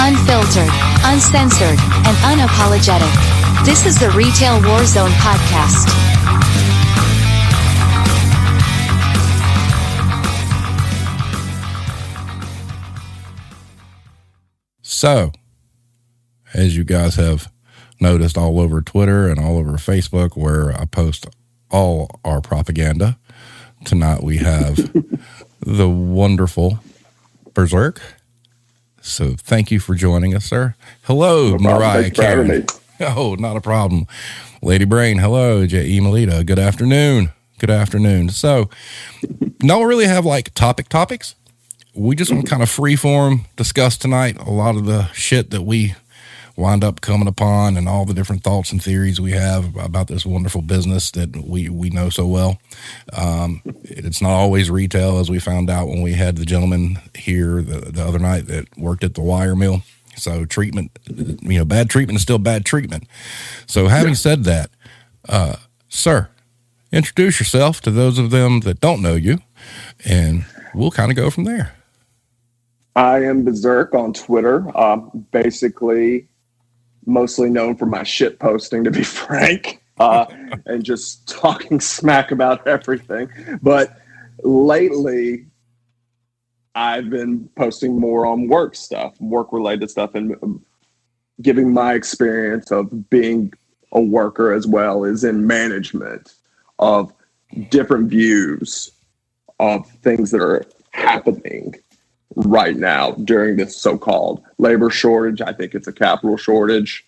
unfiltered, uncensored, and unapologetic. This is the Retail Warzone podcast. So, as you guys have noticed all over Twitter and all over Facebook, where I post all our propaganda, tonight we have the wonderful BERSERK. So thank you for joining us, sir. Hello, no Mariah Karen. Oh, not a problem. Lady Brain, hello. J.E. Melita, good afternoon. Good afternoon. So, don't really have like topics. We just want to kind of freeform discuss tonight a lot of the shit that we wind up coming upon and all the different thoughts and theories we have about this wonderful business that we know so well. It's not always retail, as we found out when we had the gentleman here the other night that worked at the wire mill. So treatment, bad treatment is still bad treatment. So having said that, sir, introduce yourself to those of them that don't know you, and we'll kind of go from there. I am BERSERK on Twitter, basically mostly known for my shit posting, to be frank, and just talking smack about everything. But lately, I've been posting more on work-related stuff, and giving my experience of being a worker as well as in management of different views of things that are happening right now during this so-called labor shortage. I think it's a capital shortage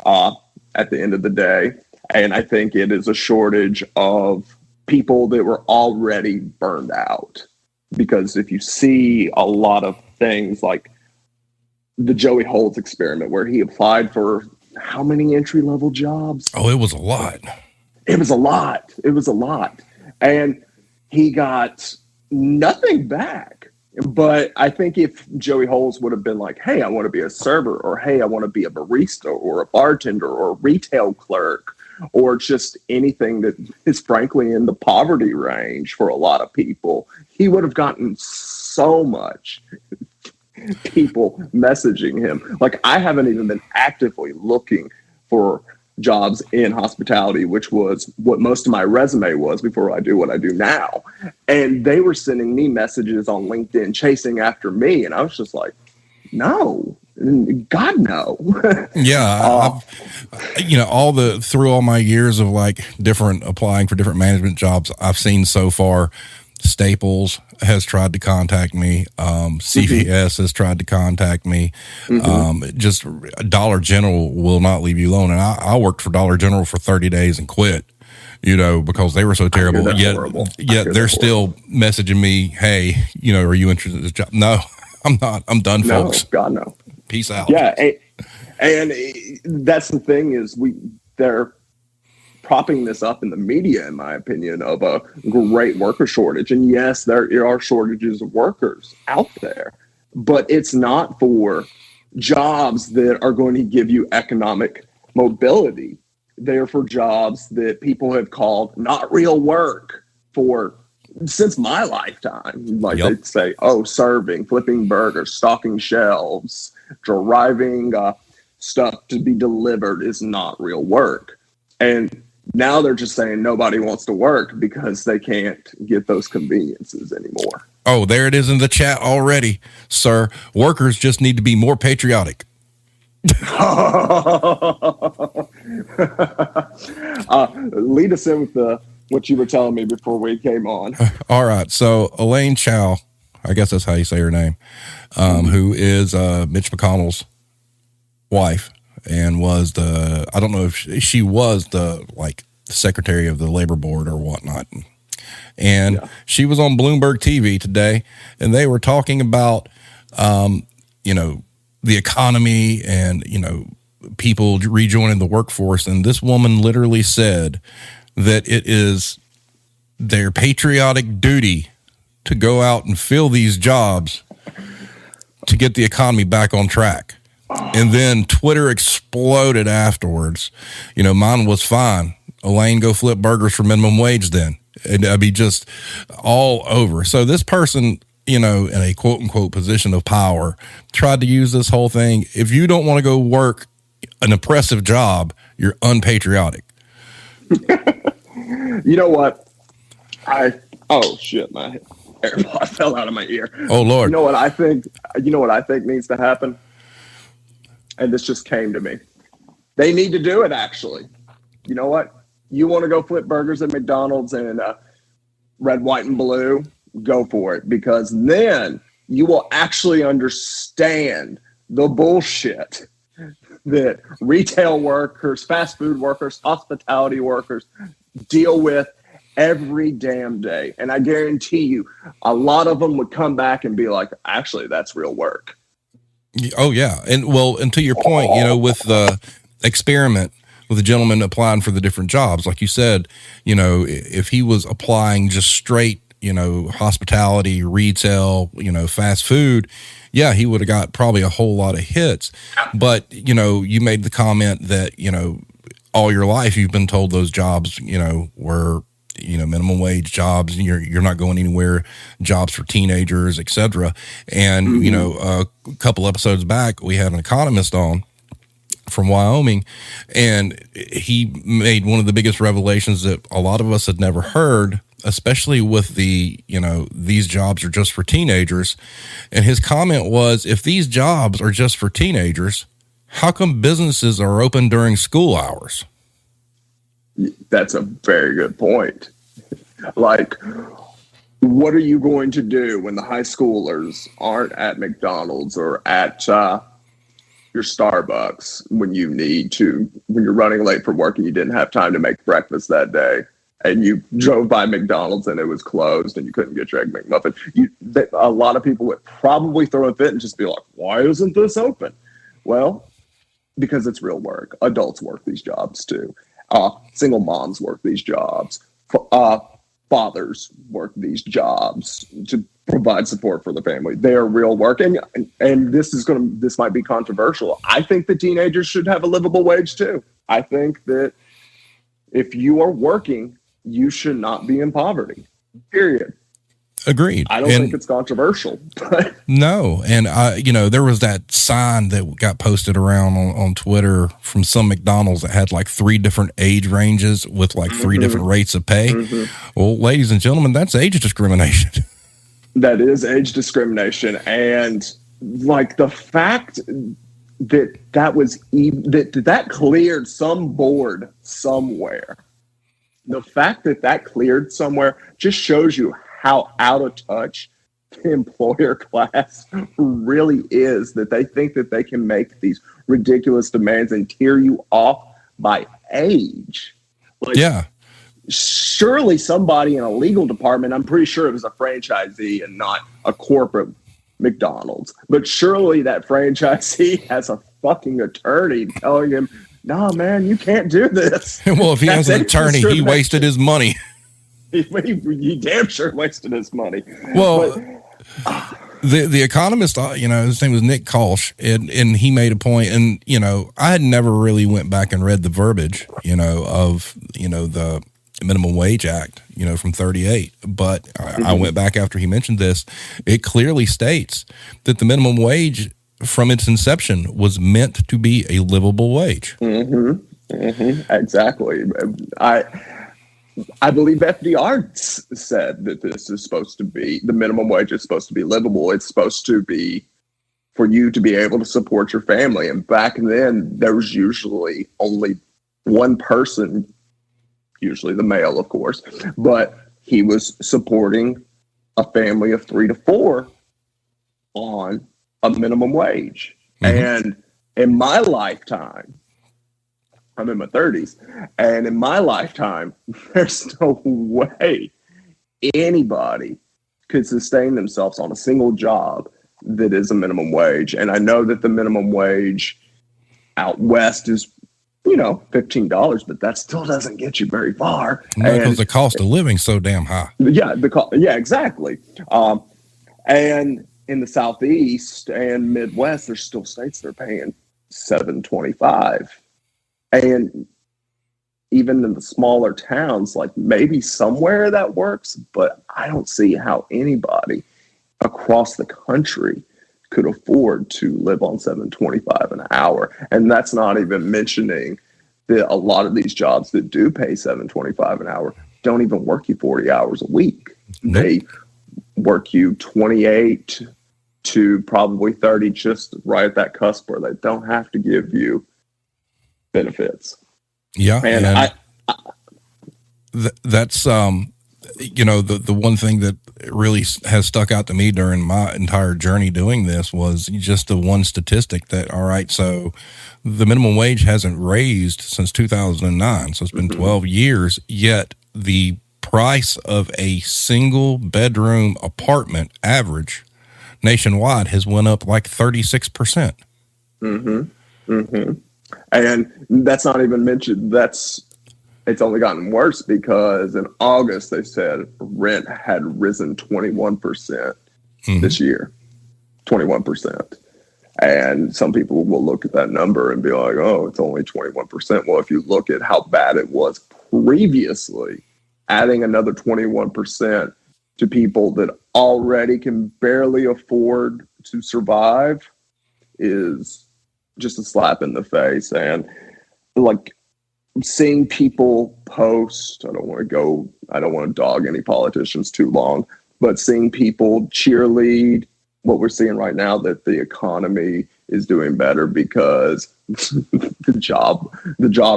at the end of the day. And I think it is a shortage of people that were already burned out. Because if you see a lot of things like the Joey Holtz experiment, where he applied for how many entry-level jobs? Oh, it was a lot. It was a lot. And he got nothing back. But I think if Joey Holtz would have been like, hey, I want to be a server, or hey, I want to be a barista or a bartender or a retail clerk, or just anything that is frankly in the poverty range for a lot of people, he would have gotten so much people messaging him. Like, I haven't even been actively looking for jobs in hospitality, which was what most of my resume was before I do what I do now. And they were sending me messages on LinkedIn chasing after me. And I was just like, no, God, no. Yeah. Through all my years of like applying for different management jobs, I've seen so far, Staples has tried to contact me. CVS has tried to contact me. Just Dollar General will not leave you alone. And I worked for Dollar General for 30 days and quit, because they were so terrible. Yet they're still messaging me, hey, are you interested in this job? No, I'm not. I'm done, folks. God, no. Peace out. Yeah. And that's the thing is they're propping this up in the media, in my opinion, of a great worker shortage. And yes, there are shortages of workers out there, but it's not for jobs that are going to give you economic mobility. They're for jobs that people have called not real work since my lifetime. Like they'd say, serving, flipping burgers, stocking shelves, driving stuff to be delivered is not real work. And now they're just saying nobody wants to work because they can't get those conveniences anymore. Oh, there it is in the chat already, sir. Workers just need to be more patriotic. Lead us in with what you were telling me before we came on. All right. So Elaine Chao, I guess that's how you say her name, who is Mitch McConnell's wife, and was I don't know if she was the secretary of the labor board or whatnot. And she was on Bloomberg TV today, and they were talking about, the economy and, people rejoining the workforce. And this woman literally said that it is their patriotic duty to go out and fill these jobs to get the economy back on track. And then Twitter exploded afterwards. Mine was fine. Elaine, go flip burgers for minimum wage then. And I'd be just all over. So this person in a quote unquote position of power, tried to use this whole thing. If you don't want to go work an oppressive job, you're unpatriotic. You know what? Oh shit, my AirPod fell out of my ear. Oh Lord. You know what I think needs to happen? And this just came to me. They need to do it, actually. You know what? You want to go flip burgers at McDonald's and red, white, and blue? Go for it, because then you will actually understand the bullshit that retail workers, fast food workers, hospitality workers deal with every damn day. And I guarantee you, a lot of them would come back and be like, actually, that's real work. Oh, yeah. And to your point, with the experiment with the gentleman applying for the different jobs, like you said, if he was applying just straight, hospitality, retail, fast food, yeah, he would have got probably a whole lot of hits. But, you made the comment that, all your life you've been told those jobs, were, minimum wage jobs, and you're not going anywhere, jobs for teenagers, etc. And, a couple episodes back, we had an economist on from Wyoming, and he made one of the biggest revelations that a lot of us had never heard, especially with the, these jobs are just for teenagers. And his comment was, if these jobs are just for teenagers, how come businesses are open during school hours? That's a very good point. Like, what are you going to do when the high schoolers aren't at McDonald's or at your Starbucks when you're running late for work and you didn't have time to make breakfast that day, and you drove by McDonald's and it was closed and you couldn't get your Egg McMuffin? A lot of people would probably throw a fit and just be like, why isn't this open? Well, because it's real work. Adults work these jobs too. Single moms work these jobs. Fathers work these jobs to provide support for the family. They are real work. And this might be controversial. I think the teenagers should have a livable wage too. I think that if you are working, you should not be in poverty, period. Agreed. I don't think it's controversial. But no. And there was that sign that got posted around on Twitter from some McDonald's that had like 3 different age ranges with like 3 different rates of pay. Well, ladies and gentlemen, that's age discrimination. That is age discrimination. And like the fact that cleared some board somewhere, the fact that cleared somewhere just shows you how out of touch the employer class really is, that they think that they can make these ridiculous demands and tear you off by age. Like, yeah. Surely somebody in a legal department, I'm pretty sure it was a franchisee and not a corporate McDonald's, but surely that franchisee has a fucking attorney telling him, nah, man, you can't do this. Well, if he has an attorney, he wasted his money. He damn sure wasted his money. Well, the economist, his name was Nick Kolsch, and he made a point, and I had never really went back and read the verbiage, of the Minimum Wage Act, from 38, but I went back after he mentioned this. It clearly states that the minimum wage from its inception was meant to be a livable wage. Exactly. I believe FDR said that this is supposed to be, the minimum wage is supposed to be livable. It's supposed to be for you to be able to support your family. And back then, there was usually only one person, usually the male, of course, but he was supporting a family of 3 to 4 on a minimum wage. And in my lifetime, I'm in my 30s, and in my lifetime, there's no way anybody could sustain themselves on a single job that is a minimum wage. And I know that the minimum wage out west is, $15, but that still doesn't get you very far. Because the cost of living so damn high. Yeah, exactly. And in the Southeast and Midwest, there's still states that are paying $7.25. And even in the smaller towns, like maybe somewhere that works, but I don't see how anybody across the country could afford to live on $7.25 an hour. And that's not even mentioning that a lot of these jobs that do pay $7.25 an hour don't even work you 40 hours a week. Nope. They work you 28 to probably 30, just right at that cusp where they don't have to give you benefits. Yeah. And that's, the one thing that really has stuck out to me during my entire journey doing this was just the one statistic that, all right, so the minimum wage hasn't raised since 2009. So it's been 12 years, yet the price of a single bedroom apartment average nationwide has went up like 36%. And that's not even mentioned. It's only gotten worse because in August, they said rent had risen 21% this year, 21%. And some people will look at that number and be like, oh, it's only 21%. Well, if you look at how bad it was previously, adding another 21% to people that already can barely afford to survive is just a slap in the face. And like, seeing people post, I don't want to dog any politicians too long, but seeing people cheerlead what we're seeing right now, that the economy is doing better because the job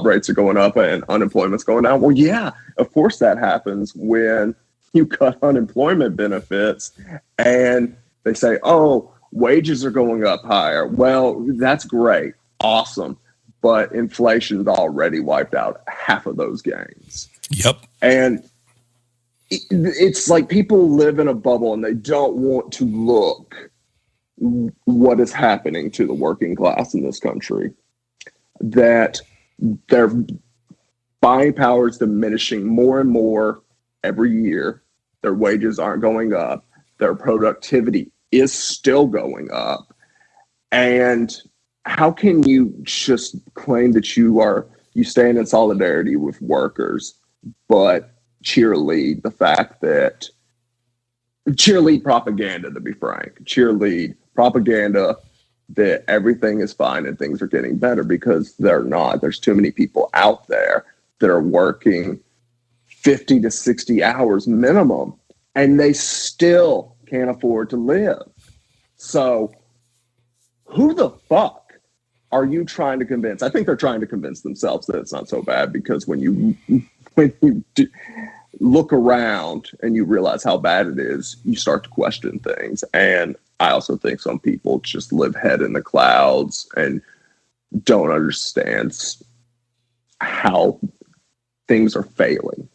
rates are going up and unemployment's going down. Well, yeah, of course that happens when you cut unemployment benefits and they say, oh, wages are going up higher. Well, that's great. Awesome. But inflation's already wiped out half of those gains. Yep. And it's like people live in a bubble and they don't want to look what is happening to the working class in this country. That their buying power is diminishing more and more every year. Their wages aren't going up. Their productivity is still going up. And how can you just claim that you stand in solidarity with workers, but cheerlead propaganda, to be frank, cheerlead propaganda that everything is fine and things are getting better, because they're not. There's too many people out there that are working 50 to 60 hours minimum, and they still can't afford to live. So who the fuck are you trying to convince? I think they're trying to convince themselves that it's not so bad, because when you look around and you realize how bad it is, you start to question things. And I also think some people just live head in the clouds and don't understand how things are failing.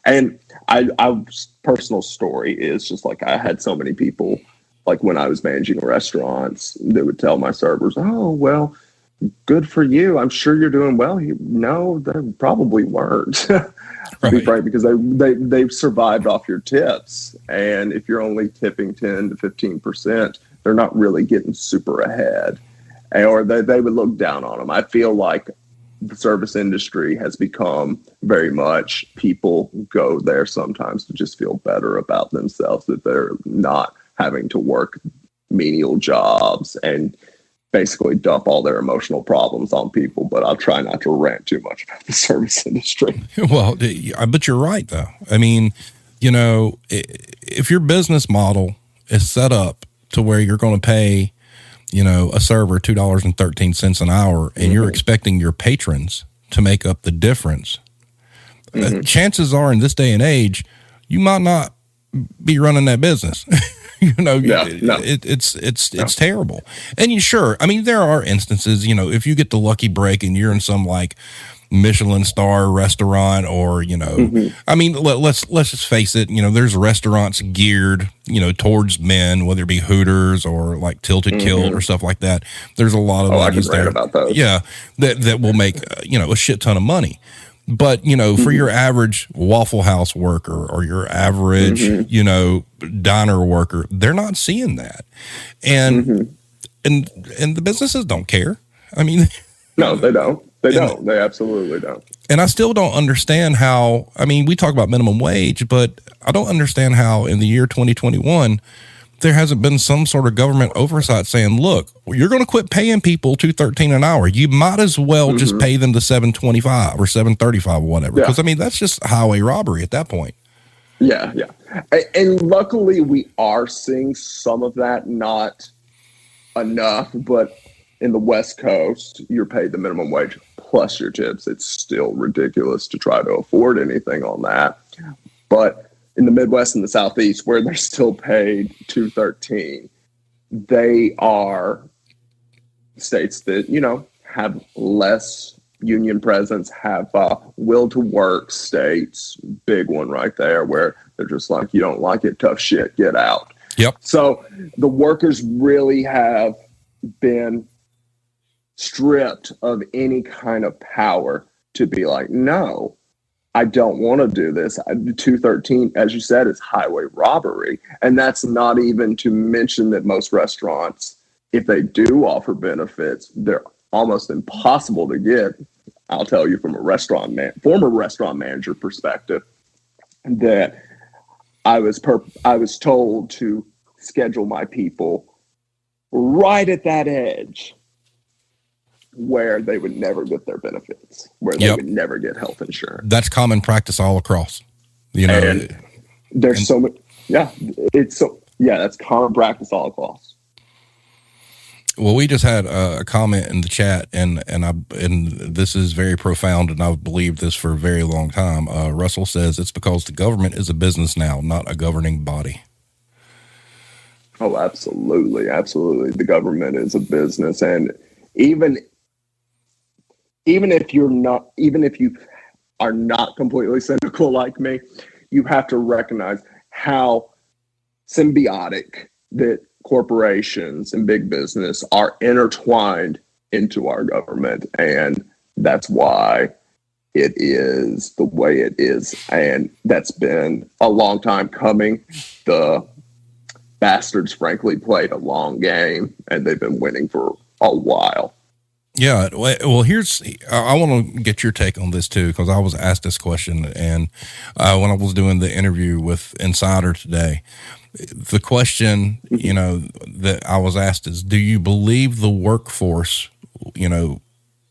And I personal story is just like, I had so many people, like when I was managing restaurants, they would tell my servers, oh, well, good for you. I'm sure you're doing well. No, they probably weren't, to be frank, because they've survived off your tips. And if you're only tipping 10 to 15%, they're not really getting super ahead, or they would look down on them. I feel like the service industry has become very much, people go there sometimes to just feel better about themselves, that they're not having to work menial jobs and basically dump all their emotional problems on people. But I'll try not to rant too much about the service industry. Well, but you're right, though. I mean, if your business model is set up to where you're going to pay, a server $2.13 an hour, and you're expecting your patrons to make up the difference, chances are in this day and age, you might not be running that business. It's terrible. And there are instances, if you get the lucky break and you're in some like Michelin star restaurant, or let's just face it, there's restaurants geared towards men, whether it be Hooters or like Tilted Kilt or stuff like that. There's a lot of ladies there about those. that will make a shit ton of money. But, for your average Waffle House worker or your average, diner worker, they're not seeing that. And the businesses don't care. I mean, no, they don't. They don't. They absolutely don't. And I still don't understand how, we talk about minimum wage, but I don't understand how in the year 2021, there hasn't been some sort of government oversight saying, look, you're going to quit paying people $2.13 an hour. You might as well just pay them the $7.25 or $7.35 or whatever. Because I mean, that's just highway robbery at that point. Yeah. And luckily we are seeing some of that, not enough, but in the West Coast, you're paid the minimum wage plus your tips. It's still ridiculous to try to afford anything on that. But in the Midwest and the Southeast, where they're still paid $2.13, they are states that, you know, have less union presence, have will to work states, big one right there, where they're just like, you don't like it, tough shit, get out. Yep. So the workers really have been stripped of any kind of power to be like, no, I don't want to do this. 213, as you said, is highway robbery. And that's not even to mention that most restaurants, if they do offer benefits, they're almost impossible to get. I'll tell you from a former restaurant manager perspective, that I was told to schedule my people right at that edge where they would never get their benefits, where they would never get health insurance. That's common practice all across, you know. And there's so much. Yeah, that's common practice all across. Well, we just had a comment in the chat, and this is very profound, and I've believed this for a very long time. Russell says it's because the government is a business now, not a governing body. Oh, absolutely. The government is a business, and even if you are not completely cynical like me, you have to recognize how symbiotic that corporations and big business are intertwined into our government. And that's why it is the way it is. And that's been a long time coming. The bastards, frankly, played a long game, and they've been winning for a while. Yeah. Well, I want to get your take on this too, because I was asked this question, and when I was doing the interview with Insider today, the question, you know, that I was asked is, do you believe the workforce, you know,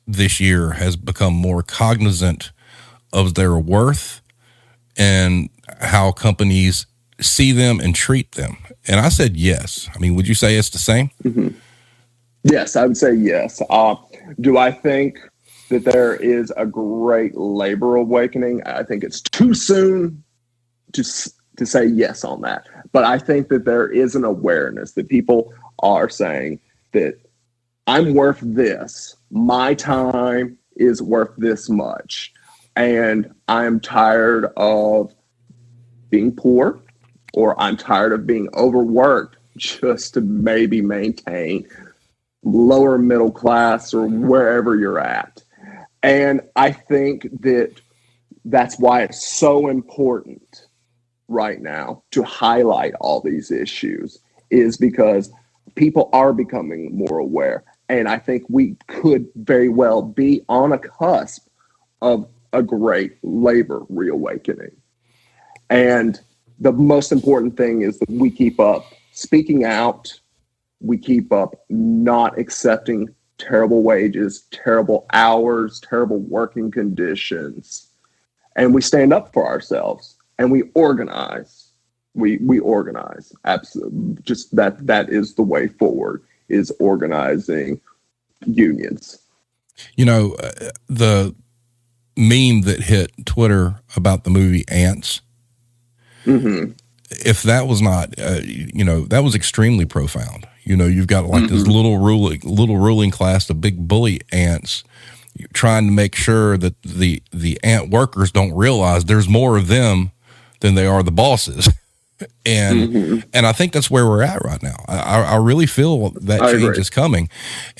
this year has become more cognizant of their worth and how companies see them and treat them? And I said, yes. I mean, would you say it's the same? Mm-hmm. Yes, I would say yes. Do I think that there is a great labor awakening? I think it's too soon to say yes on that. But I think that there is an awareness that people are saying that I'm worth this. My time is worth this much. And I'm tired of being poor, or I'm tired of being overworked just to maybe maintain lower middle class or wherever you're at. And I think that that's why it's so important right now to highlight all these issues, is because people are becoming more aware. And I think we could very well be on a cusp of a great labor reawakening. And the most important thing is that we keep up speaking out. We keep up not accepting terrible wages, terrible hours, terrible working conditions. And we stand up for ourselves, and we organize. We organize. Absolutely. Just that is the way forward, is organizing unions. You know, the meme that hit Twitter about the movie Ants, if that was not, you know, that was extremely profound. You know, you've got like this little ruling class, the big bully ants, trying to make sure that the ant workers don't realize there's more of them than they are the bosses. And I think that's where we're at right now. I really feel that change is coming.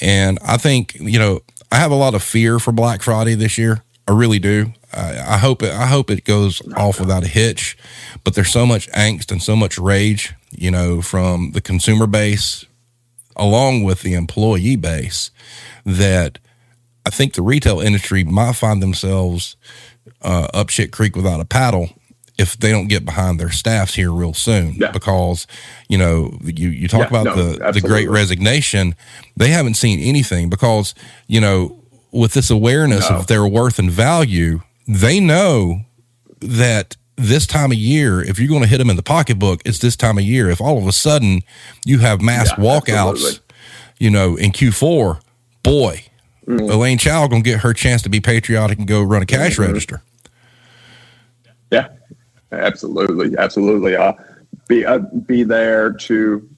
And I think, you know, I have a lot of fear for Black Friday this year. I really do. I hope it goes off without a hitch, but there's so much angst and so much rage, you know, from the consumer base along with the employee base, that I think the retail industry might find themselves up shit creek without a paddle if they don't get behind their staffs here real soon. Yeah. Because, you talk about the absolutely. great resignation. They haven't seen anything because, with this awareness of their worth and value, they know that this time of year, if you're going to hit them in the pocketbook, it's this time of year. If all of a sudden you have mass walkouts, in Q4, boy, Elaine Chow going to get her chance to be patriotic and go run a cash register. Yeah, absolutely. Be there to,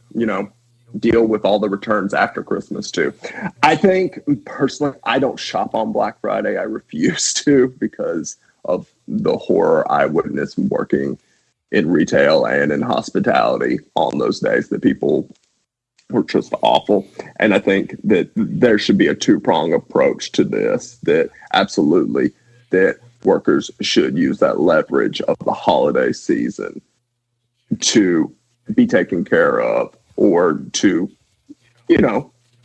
deal with all the returns after Christmas too. I think personally, I don't shop on Black Friday. I refuse to because of the horror I witnessed working in retail and in hospitality on those days that people were just awful. And I think that there should be a two-prong approach to this, that absolutely that workers should use that leverage of the holiday season to be taken care of or to,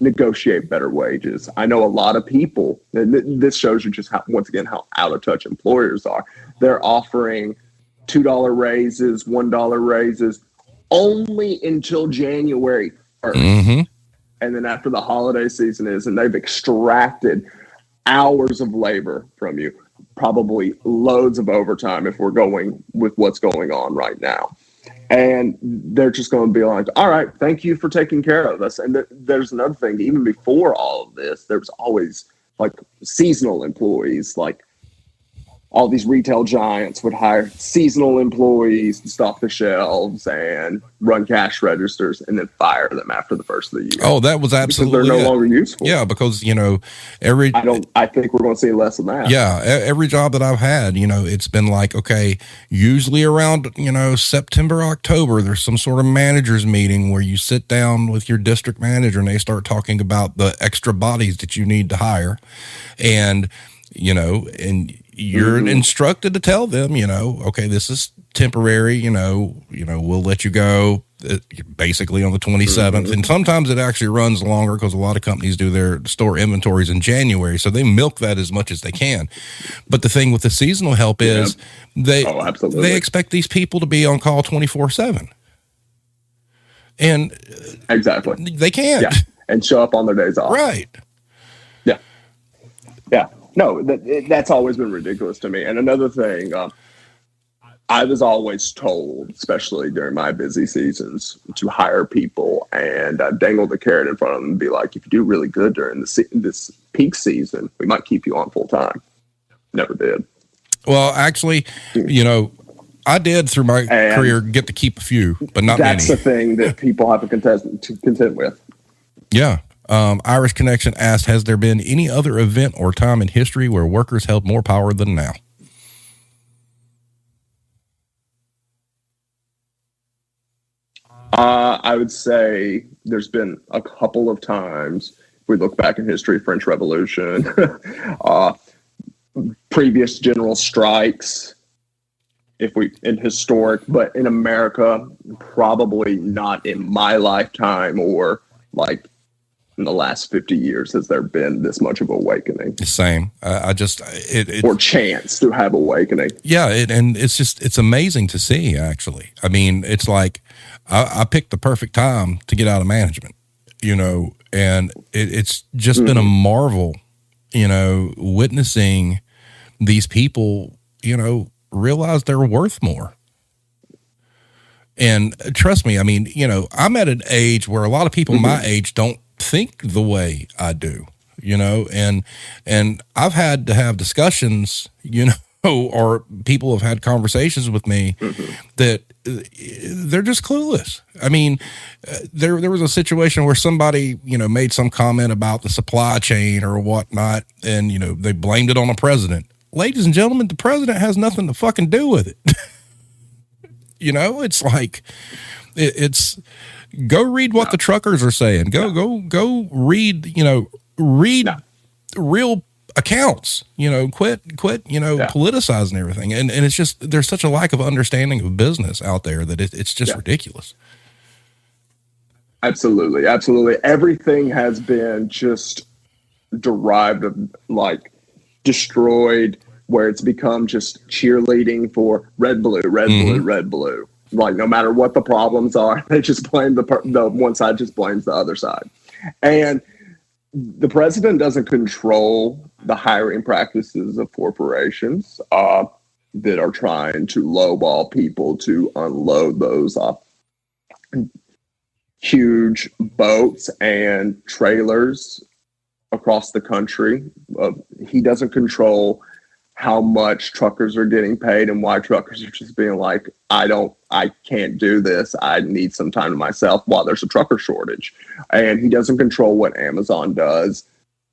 negotiate better wages. I know a lot of people, and this shows you just once again, how out of touch employers are. They're offering $2 raises, $1 raises only until January 1st. Mm-hmm. And then after the holiday season is, and they've extracted hours of labor from you, probably loads of overtime if we're going with what's going on right now. And they're just going to be like, all right, thank you for taking care of us. And there's another thing, even before all of this, there was always like seasonal employees, like all these retail giants would hire seasonal employees to stock the shelves and run cash registers and then fire them after the first of the year. Oh, that was absolutely because they're no longer useful. Yeah, because I think we're going to see less of that. Yeah, every job that I've had, it's been like, okay, usually around September, October, there's some sort of managers meeting where you sit down with your district manager and they start talking about the extra bodies that you need to hire, and you're instructed to tell them, okay, this is temporary, we'll let you go basically on the 27th. And sometimes it actually runs longer because a lot of companies do their store inventories in January. So they milk that as much as they can. But the thing with the seasonal help is they expect these people to be on call 24/7. And exactly, they can't. Yeah. And show up on their days off. Right. Yeah. Yeah. No, that's always been ridiculous to me. And another thing, I was always told, especially during my busy seasons, to hire people and dangle the carrot in front of them and be like, if you do really good during this peak season, we might keep you on full time. Never did. Well, actually, I did through my career get to keep a few, but not many. That's the thing that people have to contend with. Yeah. Irish Connection asked, has there been any other event or time in history where workers held more power than now? I would say there's been a couple of times. If we look back in history, French Revolution, previous general strikes, in historic, but in America, probably not in my lifetime or like in the last 50 years has there been this much of awakening. Same. Or chance to have awakening. Yeah. It's amazing to see, actually. I mean, it's like, I picked the perfect time to get out of management, and it's just been a marvel, witnessing these people, realize they're worth more. And trust me, I mean, I'm at an age where a lot of people my age don't think the way I do, and I've had to have discussions, or people have had conversations with me that they're just clueless. I mean, there was a situation where somebody, made some comment about the supply chain or whatnot, and, they blamed it on the president. Ladies and gentlemen, the president has nothing to fucking do with it. It's like, it's go read what the truckers are saying. Go read, real accounts, quit, politicizing everything. And it's just, there's such a lack of understanding of business out there that it's just ridiculous. Absolutely. Absolutely. Everything has been just derived of like destroyed where it's become just cheerleading for red, blue, red, blue, red, blue. Like no matter what the problems are, they just blame the one side just blames the other side. And the president doesn't control the hiring practices of corporations that are trying to lowball people to unload those huge boats and trailers across the country. He doesn't control how much truckers are getting paid and why truckers are just being like, I can't do this. I need some time to myself while there's a trucker shortage. And he doesn't control what Amazon does.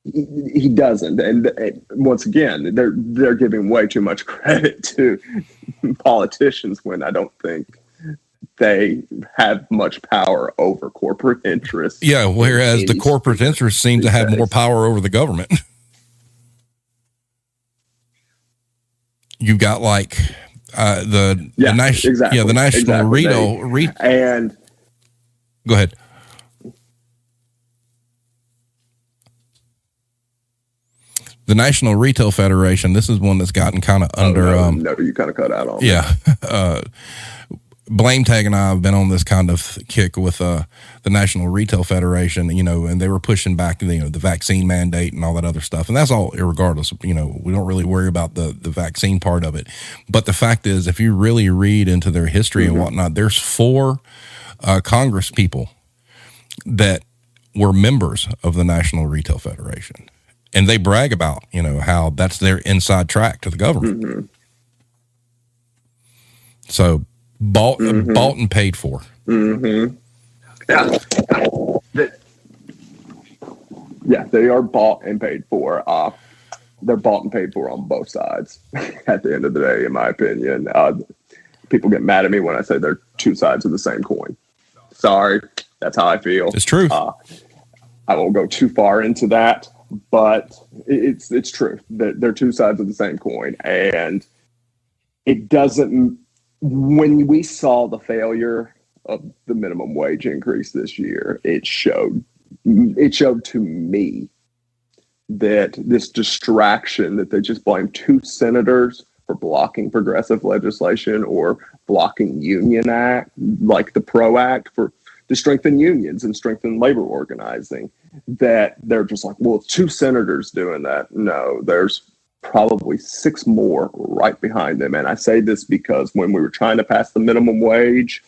He doesn't. And once again, they're giving way too much credit to politicians when I don't think they have much power over corporate interests. Yeah, whereas the corporate interests seem to have more power over the government. You got like the national retail and go ahead. The National Retail Federation. This is one that's gotten kind of under. No, you kind of cut out on. Yeah. Blame Tag and I have been on this kind of kick with the National Retail Federation, and they were pushing back, the vaccine mandate and all that other stuff. And that's all irregardless. We don't really worry about the vaccine part of it. But the fact is, if you really read into their history and whatnot, there's 4 Congress people that were members of the National Retail Federation. And they brag about, how that's their inside track to the government. So bought and paid for. Yeah. Yeah, they are bought and paid for. They're bought and paid for on both sides at the end of the day, in my opinion. People get mad at me when I say they're 2 sides of the same coin. Sorry, that's how I feel. It's true. I won't go too far into that, but it's true. They're 2 sides of the same coin. And it doesn't, when we saw the failure of the minimum wage increase this year, it showed to me that this distraction that they just blame 2 senators for blocking progressive legislation or blocking Union Act, like the PRO Act to strengthen unions and strengthen labor organizing, that they're just like, well, 2 senators doing that. No, there's probably 6 more right behind them. And I say this because when we were trying to pass the minimum wage,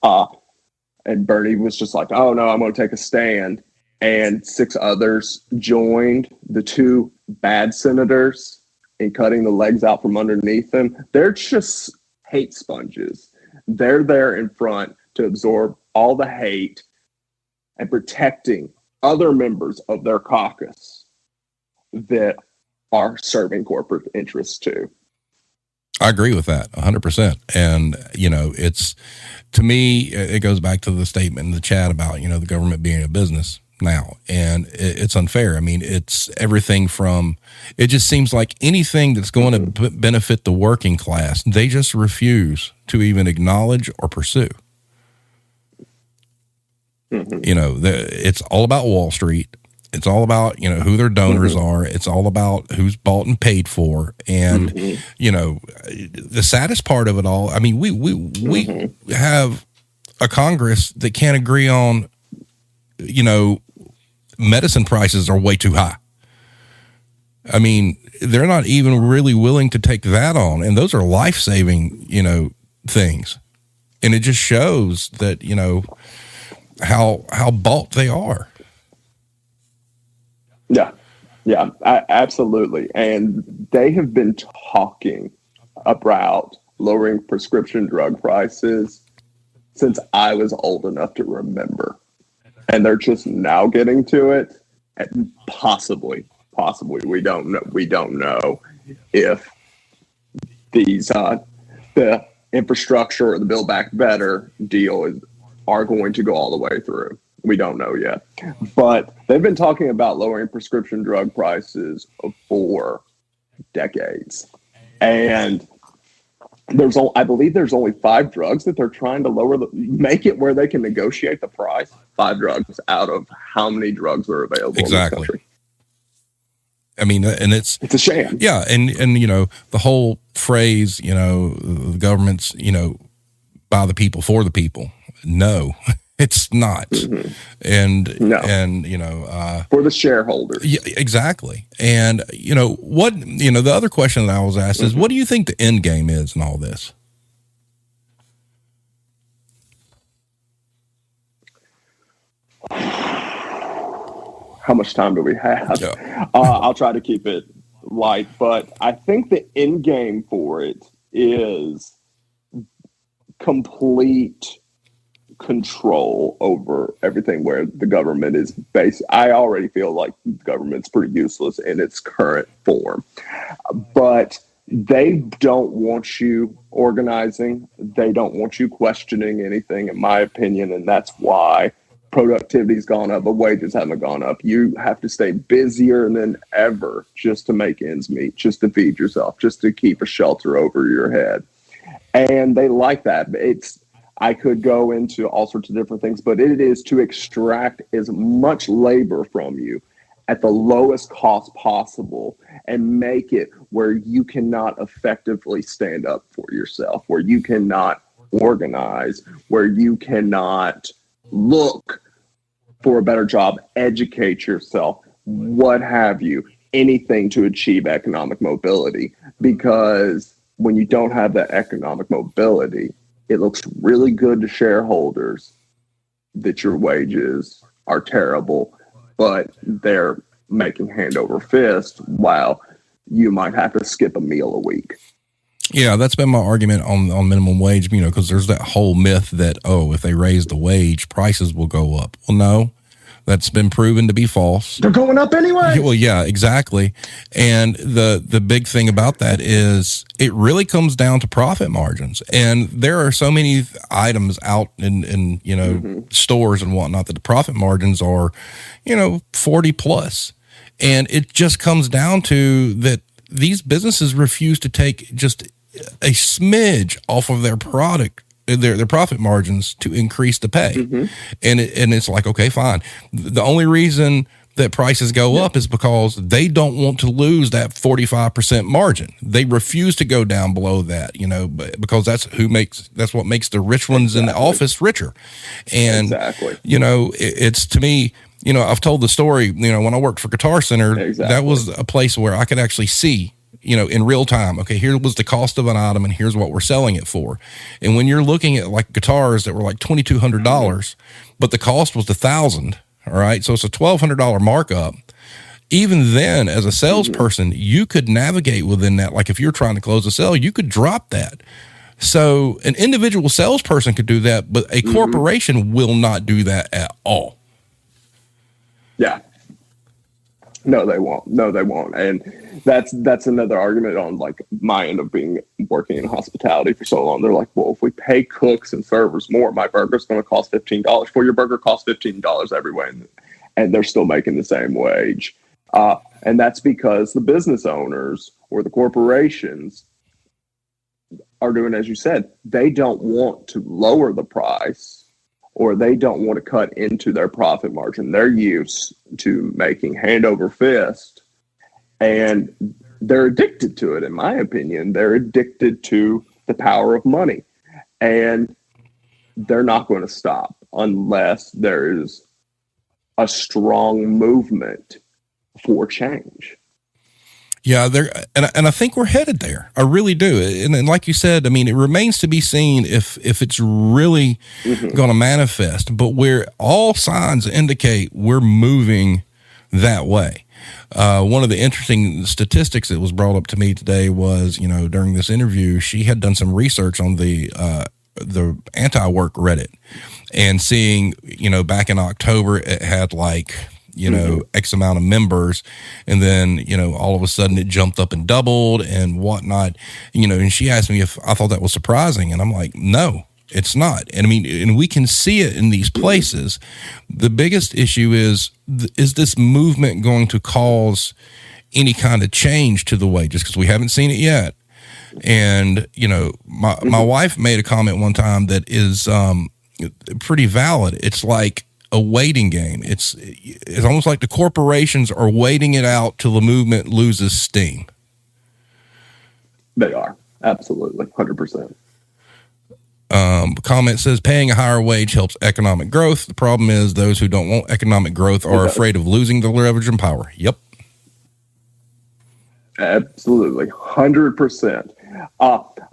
and Bernie was just like, oh no, I'm going to take a stand. And 6 others joined the 2 bad senators in cutting the legs out from underneath them. They're just hate sponges. They're there in front to absorb all the hate and protecting other members of their caucus that are serving corporate interests too. I agree with that 100%. And, it's, to me, it goes back to the statement in the chat about, the government being a business now. And it's unfair. I mean, it's everything from, it just seems like anything that's going to benefit the working class, they just refuse to even acknowledge or pursue. It's all about Wall Street. It's all about, who their donors are. It's all about who's bought and paid for. And, the saddest part of it all, I mean, we have a Congress that can't agree on, medicine prices are way too high. I mean, they're not even really willing to take that on. And those are life-saving, things. And it just shows that, how bought they are. Yeah, absolutely. And they have been talking about lowering prescription drug prices since I was old enough to remember. And they're just now getting to it. And possibly, we don't know if these, the infrastructure or the Build Back Better deal are going to go all the way through. We don't know yet, but they've been talking about lowering prescription drug prices for decades. And I believe there's only 5 drugs that they're trying to make it where they can negotiate the price. 5 drugs out of how many drugs are available in this country. I mean, and it's a sham. Yeah. And, the whole phrase, the government's, by the people, for the people. No, it's not. Mm-hmm. And for the shareholders. Yeah, exactly. And, the other question that I was asked is, what do you think the end game is in all this? How much time do we have? Yeah. I'll try to keep it light, but I think the end game for it is complete control over everything, where the government is based. I already feel like the government's pretty useless in its current form, but they don't want you organizing. They don't want you questioning anything, in my opinion, and that's why productivity's gone up, but wages haven't gone up. You have to stay busier than ever just to make ends meet, just to feed yourself, just to keep a shelter over your head. And they like that. I could go into all sorts of different things, but it is to extract as much labor from you at the lowest cost possible and make it where you cannot effectively stand up for yourself, where you cannot organize, where you cannot look for a better job, educate yourself, what have you, anything to achieve economic mobility. Because when you don't have that economic mobility, it looks really good to shareholders that your wages are terrible, but they're making hand over fist while you might have to skip a meal a week. Yeah, that's been my argument on minimum wage, because there's that whole myth that, if they raise the wage, prices will go up. Well, no, that's been proven to be false. They're going up anyway. Well, yeah, exactly. And the big thing about that is it really comes down to profit margins. And there are so many items out in stores and whatnot that the profit margins are, 40 plus. And it just comes down to that these businesses refuse to take just a smidge off of their product, their profit margins, to increase the pay. And it's like, okay, fine. The only reason that prices go up is because they don't want to lose that 45% margin. They refuse to go down below that, because that's what makes the rich ones in the office richer. And, it's, to me, I've told the story, when I worked for Guitar Center, that was a place where I could actually see, in real time, okay, here was the cost of an item and here's what we're selling it for. And when you're looking at like guitars that were like $2,200, but the cost was $1,000, all right, so it's a $1,200 markup. Even then, as a salesperson, you could navigate within that. Like if you're trying to close a sale, you could drop that. So an individual salesperson could do that, but a corporation will not do that at all. Yeah. No, they won't. And that's another argument on like my end of working in hospitality for so long. They're like, well, if we pay cooks and servers more, my burger's going to cost $15. For your burger costs $15 everywhere, and they're still making the same wage. And that's because the business owners or the corporations are doing, as you said, they don't want to lower the price, or they don't want to cut into their profit margin. They're used to making hand over fist, and they're addicted to it, in my opinion. They're addicted to the power of money, and they're not going to stop unless there is a strong movement for change. Yeah, and I think we're headed there. I really do. And like you said, I mean, it remains to be seen if it's really going to manifest. But where all signs indicate we're moving that way. One of the interesting statistics that was brought up to me today was, during this interview, she had done some research on the anti-work Reddit, and seeing, back in October, it had like, X amount of members. And then, all of a sudden it jumped up and doubled and whatnot, and she asked me if I thought that was surprising. And I'm like, no, it's not. And I mean, and we can see it in these places. The biggest issue is this movement going to cause any kind of change to the wages? Because we haven't seen it yet. And, my wife made a comment one time that is pretty valid. It's like, a waiting game. It's almost like the corporations are waiting it out till the movement loses steam. They are. Absolutely. 100%. Comment says paying a higher wage helps economic growth. The problem is those who don't want economic growth are afraid of losing their leverage and power. Yep. Absolutely. 100%.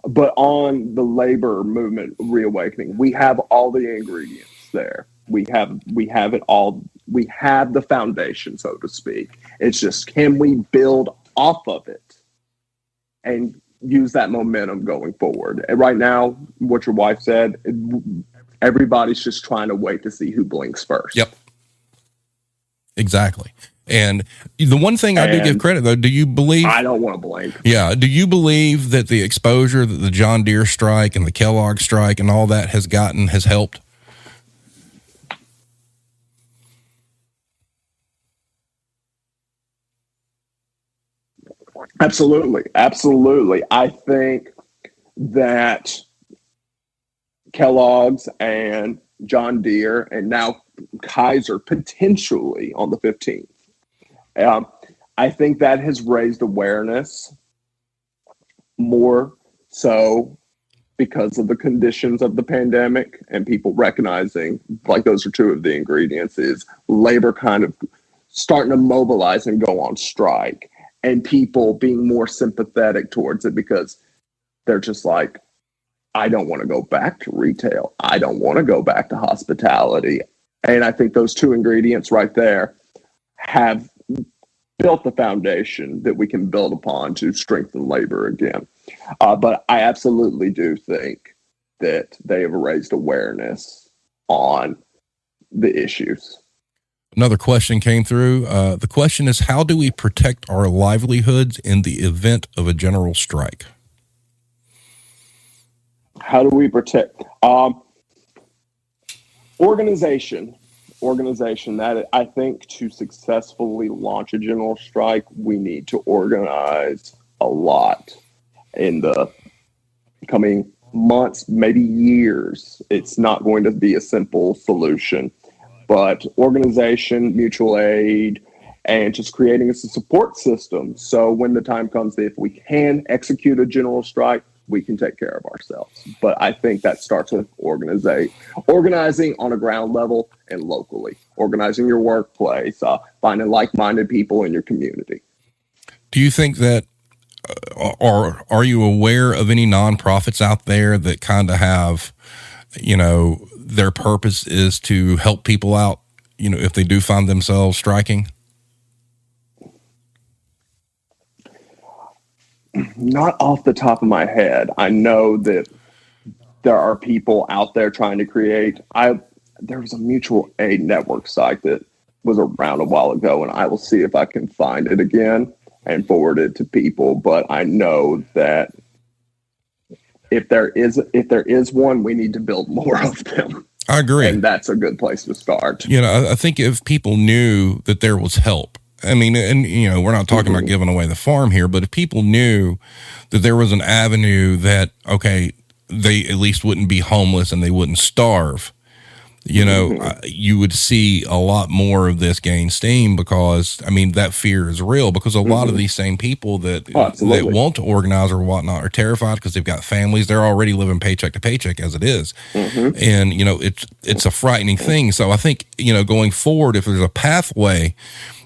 But on the labor movement reawakening, we have all the ingredients there. We have it all. We have the foundation, so to speak. It's just, can we build off of it and use that momentum going forward? And right now, what your wife said, everybody's just trying to wait to see who blinks first. Yep. Exactly. And the one thing I do give credit, though, do you believe? I don't want to blink. Yeah. Do you believe that the exposure that the John Deere strike and the Kellogg strike and all that has helped? Absolutely. Absolutely. I think that Kellogg's and John Deere and now Kaiser potentially on the 15th. I think that has raised awareness more so because of the conditions of the pandemic and people recognizing, like, those are two of the ingredients, is labor kind of starting to mobilize and go on strike, and people being more sympathetic towards it because they're just like, I don't want to go back to retail. I don't want to go back to hospitality. And I think those two ingredients right there have built the foundation that we can build upon to strengthen labor again. But I absolutely do think that they have raised awareness on the issues. Another question came through. The question is, how do we protect our livelihoods in the event of a general strike? How do we protect? Organization, that I think to successfully launch a general strike, we need to organize a lot in the coming months, maybe years. It's not going to be a simple solution, but organization, mutual aid, and just creating a support system. So when the time comes, if we can execute a general strike, we can take care of ourselves. But I think that starts with organizing on a ground level and locally, organizing your workplace, finding like-minded people in your community. Do you think that, are you aware of any nonprofits out there that kind of have, their purpose is to help people out, if they do find themselves striking? Not off the top of my head. I know that there are people out there trying to create. There was a mutual aid network site that was around a while ago, and I will see if I can find it again and forward it to people. But I know that if there is one, we need to build more of them. I agree. And that's a good place to start. I think if people knew that there was help, I mean, and we're not talking about giving away the farm here, but if people knew that there was an avenue that, okay, they at least wouldn't be homeless and they wouldn't starve, you would see a lot more of this gain steam, because that fear is real, because a lot of these same people that want to organize or whatnot are terrified because they've got families. They're already living paycheck to paycheck as it is. And, it's a frightening thing. So I think, going forward, if there's a pathway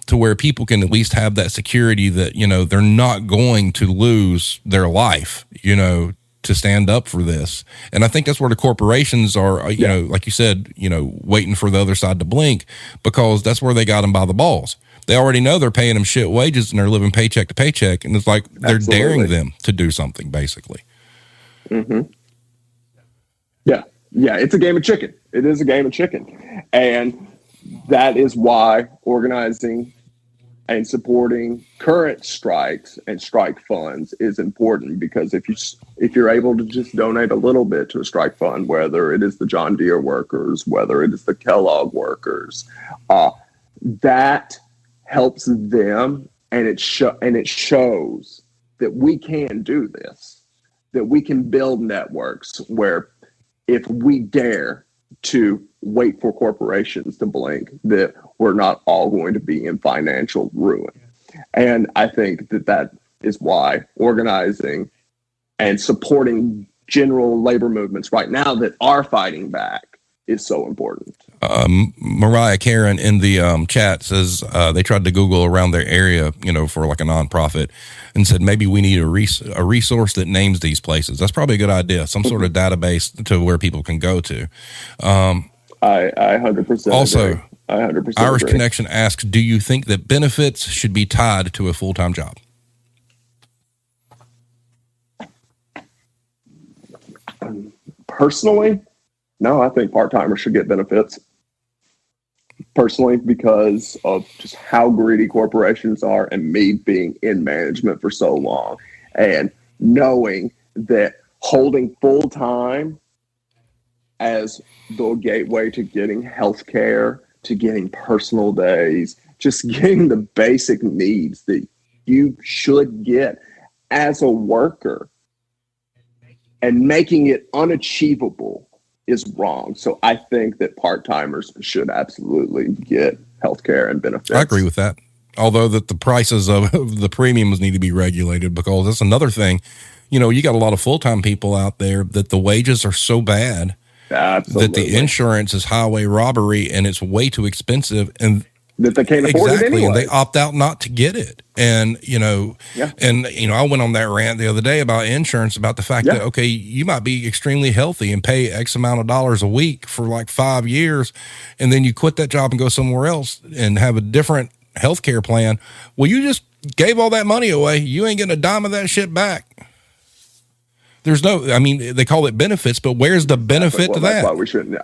to where people can at least have that security that, they're not going to lose their life, to stand up for this. And I think that's where the corporations are, like you said, waiting for the other side to blink, because that's where they got them by the balls. They already know they're paying them shit wages and they're living paycheck to paycheck. And it's like they're daring them to do something, basically. Yeah. It's a game of chicken. It is a game of chicken. And that is why organizing and supporting current strikes and strike funds is important, because if you're able to just donate a little bit to a strike fund, whether it is the John Deere workers, whether it is the Kellogg workers, that helps them, and it shows that we can do this, that we can build networks where if we dare to wait for corporations to blink, that we're not all going to be in financial ruin. And I think that is why organizing and supporting general labor movements right now that are fighting back is so important. Mariah Karen in the chat says they tried to Google around their area, for like a nonprofit, and said maybe we need a resource that names these places. That's probably a good idea. Some sort of database to where people can go to. I 100% also agree. I 100% Irish agree. Connection asks, do you think that benefits should be tied to a full-time job? Personally, no, I think part-timers should get benefits. Personally, because of just how greedy corporations are, and me being in management for so long and knowing that holding full-time as the gateway to getting health care, to getting personal days, just getting the basic needs that you should get as a worker, and making it unachievable is wrong. So I think that part-timers should absolutely get health care and benefits. I agree with that. Although that the prices of the premiums need to be regulated, because that's another thing. You got a lot of full-time people out there that the wages are so bad that the insurance is highway robbery and it's way too expensive, and that they can't afford it anyway. And they opt out not to get it. And, I went on that rant the other day about insurance, about the fact that, okay, you might be extremely healthy and pay X amount of dollars a week for like 5 years, and then you quit that job and go somewhere else and have a different healthcare plan. Well, you just gave all that money away. You ain't getting a dime of that shit back. There's they call it benefits, but where's the benefit to that? That's why we shouldn't.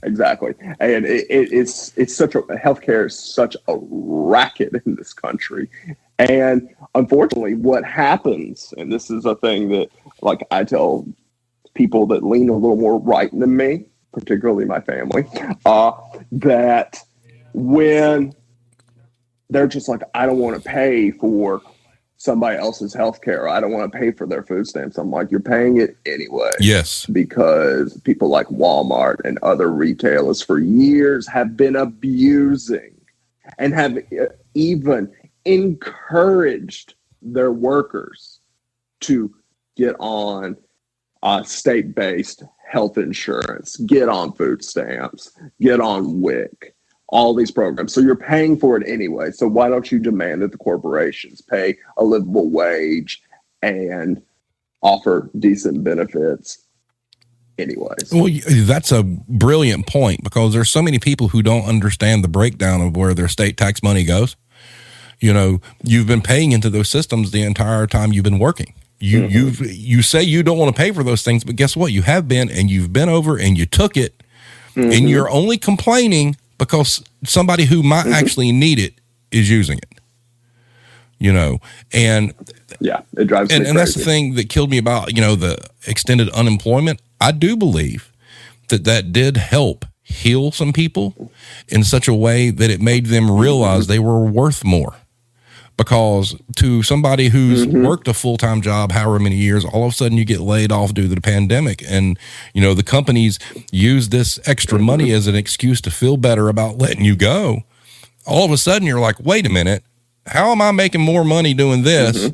Exactly. And it's such healthcare is such a racket in this country. And unfortunately, what happens, and this is a thing that like I tell people that lean a little more right than me, particularly my family, that when they're just like, I don't want to pay for somebody else's health care. I don't want to pay for their food stamps. I'm like, you're paying it anyway. Yes. Because people like Walmart and other retailers for years have been abusing and have even encouraged their workers to get on state-based health insurance, get on food stamps, get on WIC. All these programs. So you're paying for it anyway. So why don't you demand that the corporations pay a livable wage and offer decent benefits anyways? Well, that's a brilliant point, because there's so many people who don't understand the breakdown of where their state tax money goes. You've been paying into those systems the entire time you've been working. You say you don't want to pay for those things, but guess what? You have been, and you've been over and you took it, and you're only complaining because somebody who might actually need it is using it, and it drives me crazy. And that's the thing that killed me about, the extended unemployment. I do believe that did help heal some people in such a way that it made them realize they were worth more. Because to somebody who's worked a full-time job, however many years, all of a sudden you get laid off due to the pandemic. And, the companies use this extra money as an excuse to feel better about letting you go. All of a sudden you're like, wait a minute, how am I making more money doing this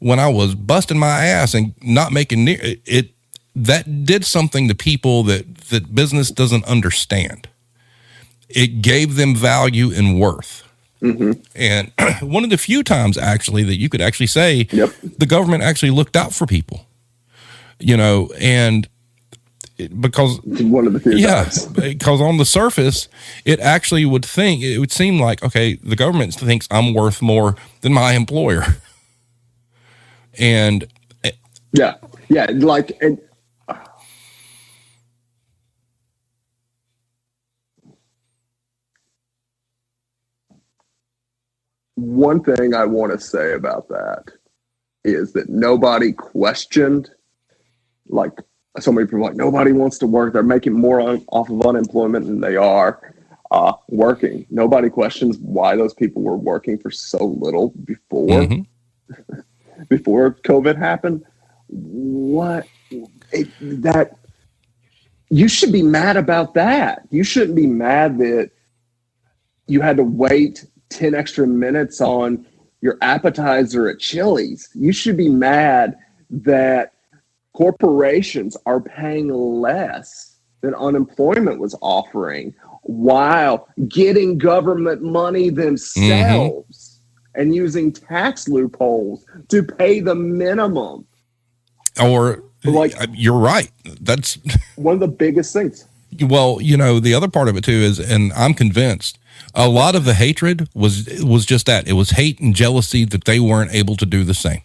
when I was busting my ass and not making near it? That did something to people that business doesn't understand. It gave them value and worth. And one of the few times actually that you could actually say the government actually looked out for people, and because one of the few times. Because on the surface, it would seem like, okay, the government thinks I'm worth more than my employer. And one thing I want to say about that is that nobody questioned, like so many people, like nobody wants to work. They're making more off of unemployment than they are working. Nobody questions why those people were working for so little before before COVID happened. You should be mad about that. You shouldn't be mad that you had to wait 10 extra minutes on your appetizer at Chili's. You should be mad that corporations are paying less than unemployment was offering while getting government money themselves and using tax loopholes to pay the minimum. Or, like, you're right. That's one of the biggest things. Well, the other part of it too is, and I'm convinced, a lot of the hatred was just that. It was hate and jealousy that they weren't able to do the same.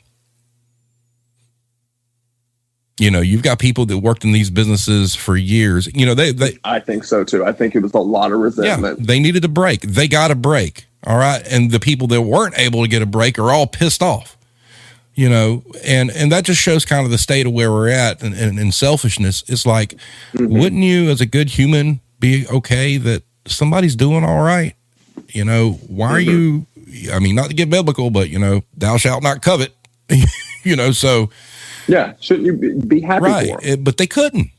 You've got people that worked in these businesses for years. They I think so too. I think it was a lot of resentment. Yeah, they needed a break. They got a break. All right. And the people that weren't able to get a break are all pissed off, and that just shows kind of the state of where we're at and selfishness. It's like, wouldn't you as a good human be okay that somebody's doing all right? Why are you, not to get biblical, but thou shalt not covet, so. Yeah, shouldn't you be happy for them? But they couldn't.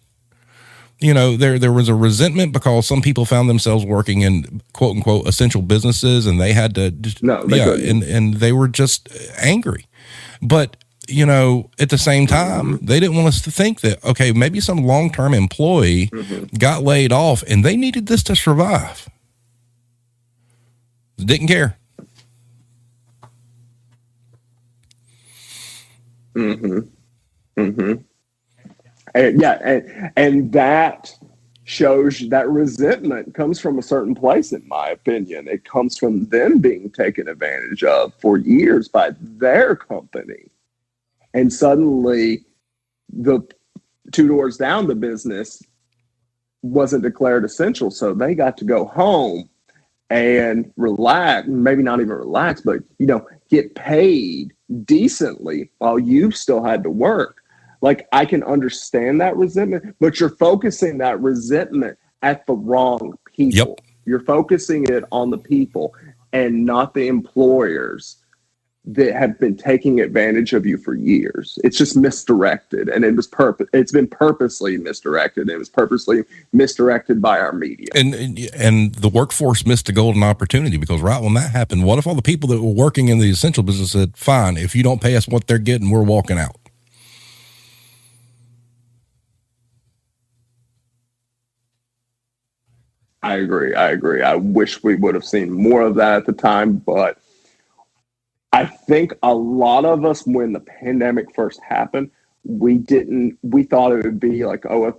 There was a resentment because some people found themselves working in quote unquote essential businesses, and they had to and they were just angry. But at the same time, they didn't want us to think that, okay, maybe some long-term employee got laid off and they needed this to survive. Didn't care. And that shows that resentment comes from a certain place, in my opinion. It comes from them being taken advantage of for years by their company. And suddenly the two doors down the business wasn't declared essential. So they got to go home and relax, maybe not even relax, but, get paid decently while you still had to work. Like, I can understand that resentment, but you're focusing that resentment at the wrong people. Yep. You're focusing it on the people and not the employers that have been taking advantage of you for years. It's just misdirected, and it's been purposely misdirected. It was purposely misdirected by our media. And the workforce missed a golden opportunity, because right when that happened, what if all the people that were working in the essential business said, fine, if you don't pay us what they're getting, we're walking out. I agree. I wish we would have seen more of that at the time, but I think a lot of us, when the pandemic first happened, we thought it would be like, a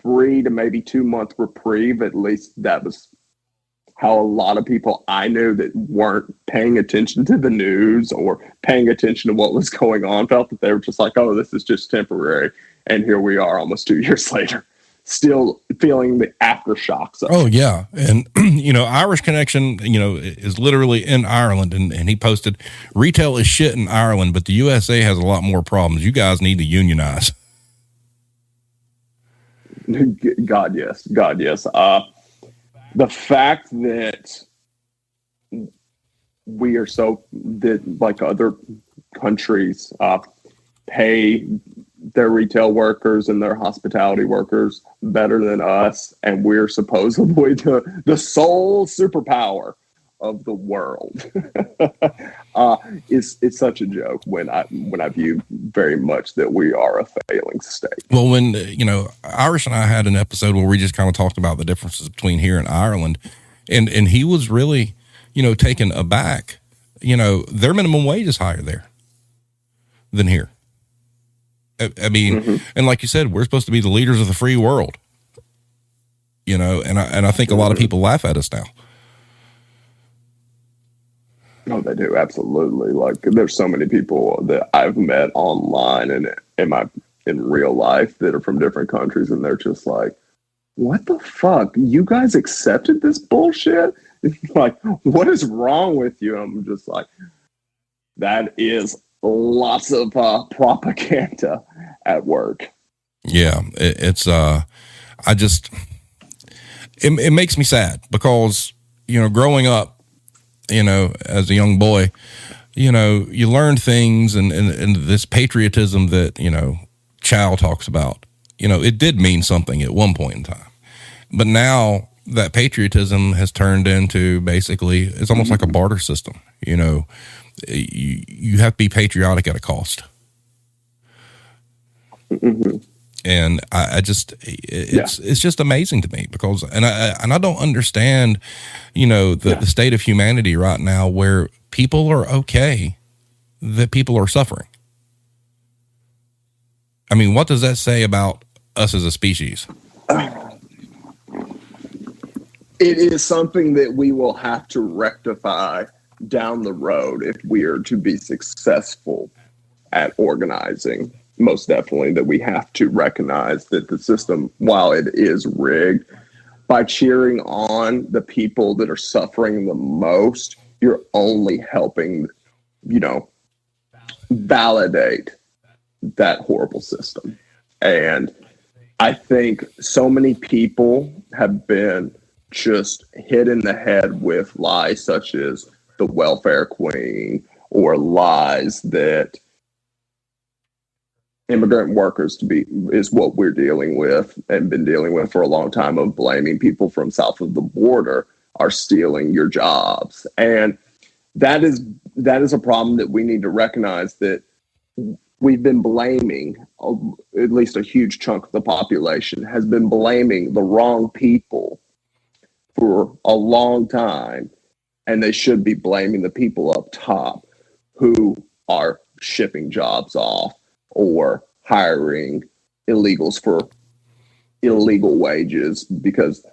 3 to maybe 2 month reprieve. At least that was how a lot of people I knew that weren't paying attention to the news or paying attention to what was going on felt, that they were just like, oh, this is just temporary. And here we are almost 2 years later, still feeling the aftershocks of it. Oh, yeah. And, Irish Connection, is literally in Ireland. And he posted, retail is shit in Ireland, but the USA has a lot more problems. You guys need to unionize. God, yes. The fact that we are like other countries pay their retail workers and their hospitality workers better than us, and we're supposedly the sole superpower of the world. It's such a joke when I view very much that we are a failing state. Well, when Irish and I had an episode where we just kind of talked about the differences between here and Ireland, and he was really taken aback. Their minimum wage is higher there than here. I mean, and like you said, we're supposed to be the leaders of the free world, and I think a lot of people laugh at us now. Oh, they do. Absolutely. Like, there's so many people that I've met online and in real life that are from different countries, and they're just like, what the fuck? You guys accepted this bullshit? Like, what is wrong with you? I'm just like, that is lots of propaganda at work. Yeah, it makes me sad because, growing up, as a young boy, you learn things and this patriotism that, Chow talks about, it did mean something at one point in time. But now that patriotism has turned into basically, it's almost like a barter system. You have to be patriotic at a cost. Mm-hmm. And it's just amazing to me because, and I don't understand, the state of humanity right now where people are okay that people are suffering. I mean, what does that say about us as a species? It is something that we will have to rectify down the road if we are to be successful at organizing. Most definitely that we have to recognize that the system, while it is rigged, by cheering on the people that are suffering the most, you're only helping, validate that horrible system. And I think so many people have been just hit in the head with lies such as the welfare queen, or lies that immigrant workers is what we're dealing with and been dealing with for a long time, of blaming people from south of the border are stealing your jobs. And that is a problem that we need to recognize, that we've been blaming, at least a huge chunk of the population has been blaming the wrong people for a long time. And they should be blaming the people up top who are shipping jobs off or hiring illegals for illegal wages because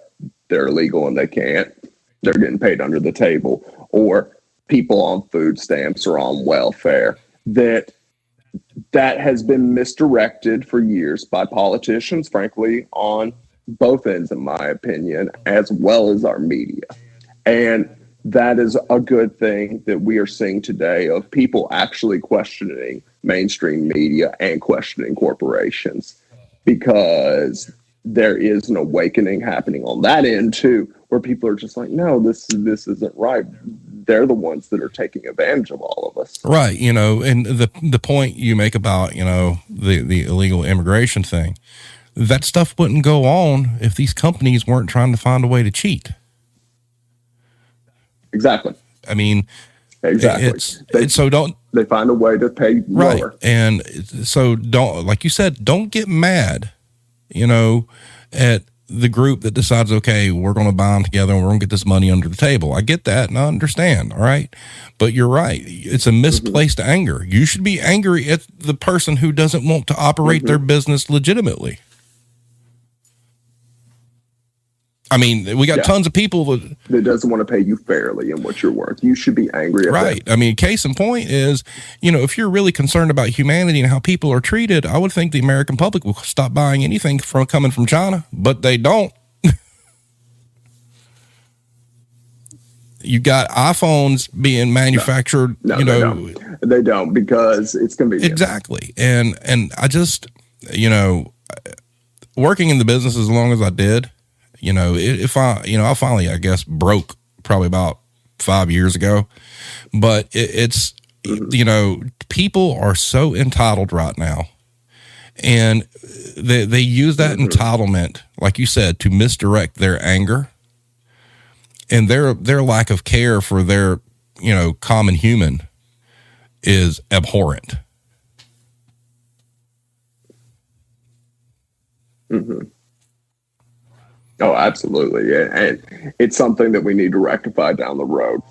they're illegal and they're getting paid under the table, or people on food stamps or on welfare. That has been misdirected for years by politicians, frankly, on both ends, in my opinion, as well as our media. And that is a good thing that we are seeing today, of people actually questioning mainstream media and questioning corporations, because there is an awakening happening on that end too, where people are just like, no, this isn't right. They're the ones that are taking advantage of all of us. Right. And the point you make about, the illegal immigration thing, that stuff wouldn't go on if these companies weren't trying to find a way to cheat. Exactly. I mean, exactly. They find a way to pay lower. Right. And so like you said, don't get mad, at the group that decides, okay, we're going to bond together and we're going to get this money under the table. I get that and I understand. All right. But you're right. It's a misplaced anger. You should be angry at the person who doesn't want to operate their business legitimately. I mean, we got tons of people that doesn't want to pay you fairly and what you're worth. You should be angry at right. that. I mean, case in point is, if you're really concerned about humanity and how people are treated, I would think the American public will stop buying anything coming from China, but they don't. You got iPhones being manufactured. No, they don't, because it's convenient. Exactly. And I just, working in the business as long as I did, I finally, I guess, broke probably about 5 years ago, but it's, people are so entitled right now, and they use that entitlement, like you said, to misdirect their anger and their lack of care for their, common human is abhorrent. Mm-hmm. Oh, absolutely. Yeah. And it's something that we need to rectify down the road.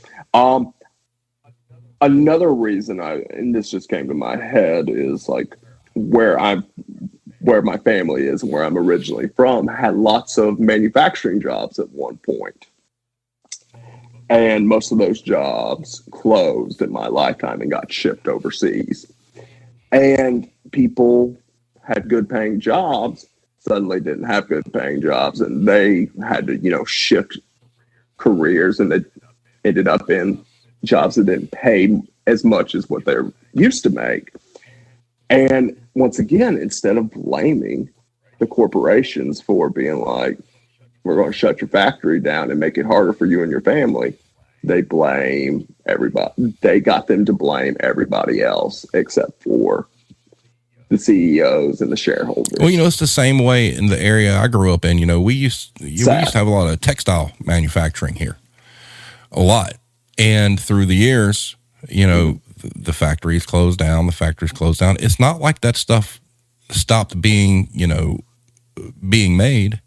Another reason and this just came to my head, is like where my family is and where I'm originally from had lots of manufacturing jobs at one point. And most of those jobs closed in my lifetime and got shipped overseas. And people had good paying jobs suddenly didn't have good paying jobs, and they had to, shift careers, and they ended up in jobs that didn't pay as much as what they're used to make. And once again, instead of blaming the corporations for being like, we're going to shut your factory down and make it harder for you and your family, they blame everybody. They got them to blame everybody else except for the CEOs and the shareholders. Well, it's the same way in the area I grew up in. We used to have a lot of textile manufacturing here, a lot. And through the years, the factories closed down, It's not like that stuff stopped being made.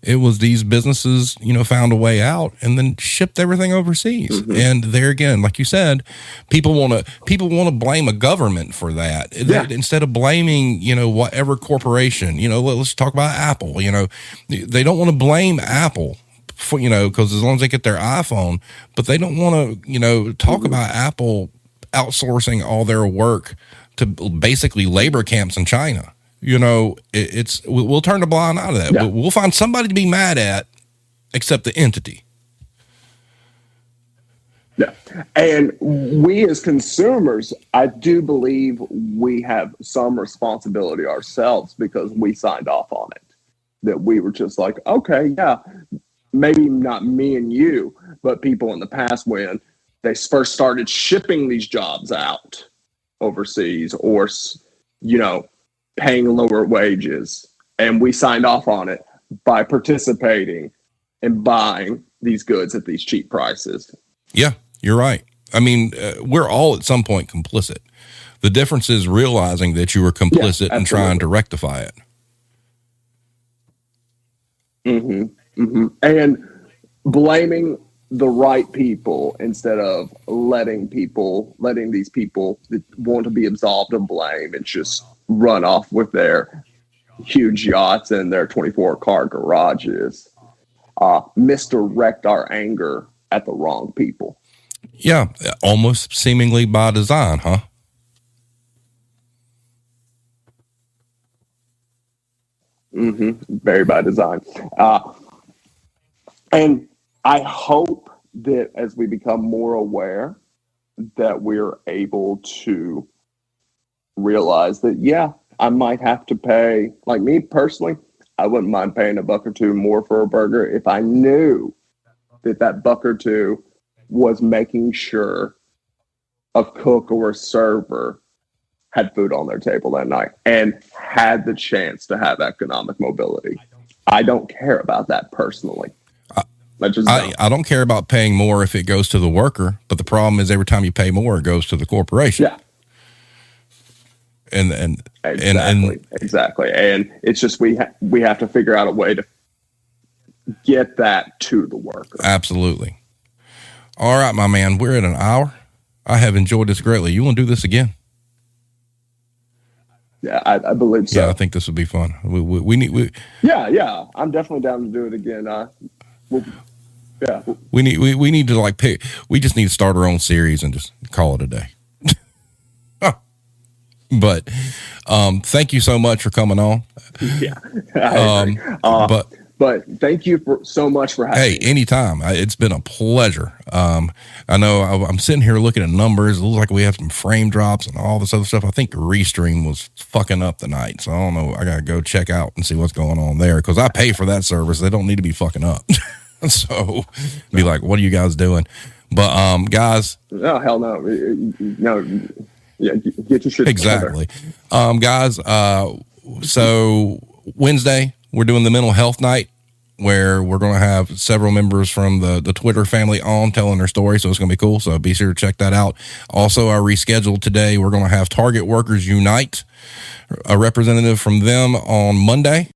It was these businesses, found a way out and then shipped everything overseas. Mm-hmm. And there again, like you said, people want to blame a government for that. Yeah. Instead of blaming, whatever corporation, let's talk about Apple, they don't want to blame Apple for, because as long as they get their iPhone, but they don't want to, talk about Apple outsourcing all their work to basically labor camps in China. We'll turn the blind eye to that. Yeah. We'll find somebody to be mad at, except the entity. Yeah. And we as consumers, I do believe we have some responsibility ourselves because we signed off on it. That we were just like, okay, yeah, maybe not me and you, but people in the past when they first started shipping these jobs out overseas or, paying lower wages, and we signed off on it by participating and buying these goods at these cheap prices. Yeah, you're right. I mean, we're all at some point complicit. The difference is realizing that you were complicit and trying to rectify it. Mm-hmm. Mm-hmm. And blaming the right people instead of letting these people that want to be absolved of blame and just run off with their huge yachts and their 24-car garages, misdirect our anger at the wrong people. Yeah, almost seemingly by design, huh? Mm-hmm. Very by design. And I hope that as we become more aware that we're able to realize that, yeah, I might have to pay, like me personally, I wouldn't mind paying $1 or $2 more for a burger if I knew that $1 or $2 was making sure a cook or a server had food on their table that night and had the chance to have economic mobility. I don't care about that personally. I don't care about paying more if it goes to the worker, but the problem is every time you pay more, it goes to the corporation. Yeah. And exactly. And it's just, we have to figure out a way to get that to the worker. Absolutely. All right, my man, we're at an hour. I have enjoyed this greatly. You want to do this again? Yeah, I believe so. Yeah, I think this would be fun. We need. Yeah. I'm definitely down to do it again. We need to like pick. We just need to start our own series and just call it a day. But thank you so much for coming on. Yeah, I agree. But thank you so much for having me. Hey, anytime. It's been a pleasure. I know I'm sitting here looking at numbers. It looks like we have some frame drops and all this other stuff. I think the restream was fucking up tonight. So I don't know. I got to go check out and see what's going on there because I pay for that service. They don't need to be fucking up. So be like, what are you guys doing? But guys. No, hell no. No. Yeah, get your shit exactly. Guys, so Wednesday, we're doing the mental health night where we're going to have several members from the Twitter family on telling their story. So it's going to be cool. So be sure to check that out. Also, I rescheduled today. We're going to have Target Workers Unite, a representative from them on Monday.